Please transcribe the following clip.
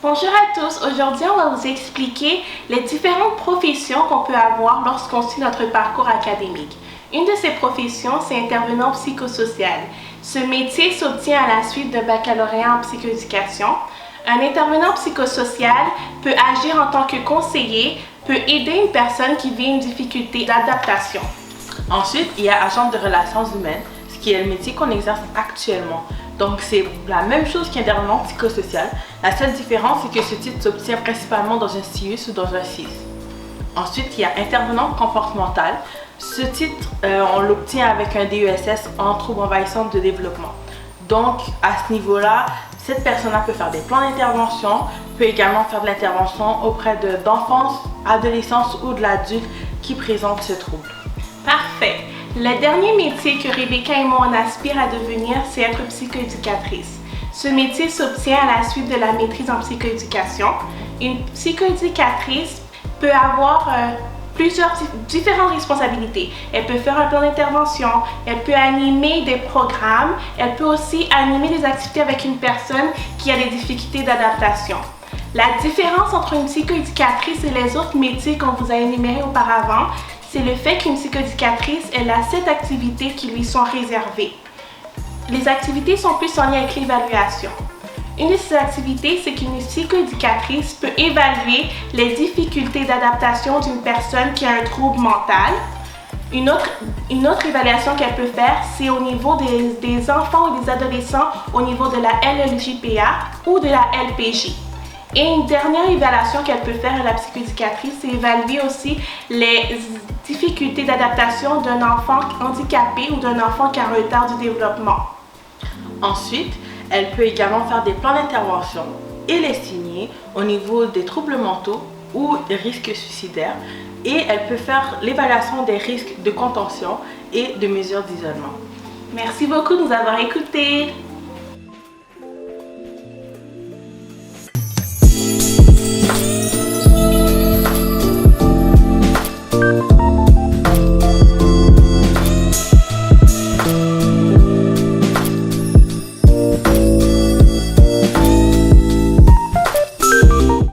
Bonjour à tous, aujourd'hui on va vous expliquer les différentes professions qu'on peut avoir lorsqu'on suit notre parcours académique. Une de ces professions, c'est intervenant psychosocial. Ce métier s'obtient à la suite d'un baccalauréat en psychoéducation. Un intervenant psychosocial peut agir en tant que conseiller, peut aider une personne qui vit une difficulté d'adaptation. Ensuite, il y a agent de relations humaines, ce qui est le métier qu'on exerce actuellement. Donc, c'est la même chose qu'intervenant psychosocial. La seule différence, c'est que ce titre s'obtient principalement dans un CIUS ou dans un CIS. Ensuite, il y a intervenant comportemental. Ce titre, on l'obtient avec un DESS en troubles envahissants de développement. Donc, à ce niveau-là, cette personne-là peut faire des plans d'intervention, peut également faire de l'intervention auprès d'enfants, adolescents ou de l'adulte qui présente ce trouble. Parfait. Le dernier métier que Rebecca et moi on aspire à devenir, c'est être psychoéducatrice. Ce métier s'obtient à la suite de la maîtrise en psychoéducation. Une psychoéducatrice peut avoir plusieurs différentes responsabilités. Elle peut faire un plan d'intervention, elle peut animer des programmes, elle peut aussi animer des activités avec une personne qui a des difficultés d'adaptation. La différence entre une psychoéducatrice et les autres métiers qu'on vous a énumérés auparavant, c'est le fait qu'une psychoéducatrice, elle a 7 activités qui lui sont réservées. Les activités sont plus en lien avec l'évaluation. Une de ces activités, c'est qu'une psychoéducatrice peut évaluer les difficultés d'adaptation d'une personne qui a un trouble mental. Une autre évaluation qu'elle peut faire, c'est au niveau des enfants ou des adolescents au niveau de la LLJPA ou de la LPJ. Et une dernière évaluation qu'elle peut faire, la psychoéducatrice, c'est évaluer aussi les difficultés d'adaptation d'un enfant handicapé ou d'un enfant qui a un retard du développement. Ensuite, elle peut également faire des plans d'intervention et les signer au niveau des troubles mentaux ou des risques suicidaires. Et elle peut faire l'évaluation des risques de contention et de mesures d'isolement. Merci beaucoup de nous avoir écoutés.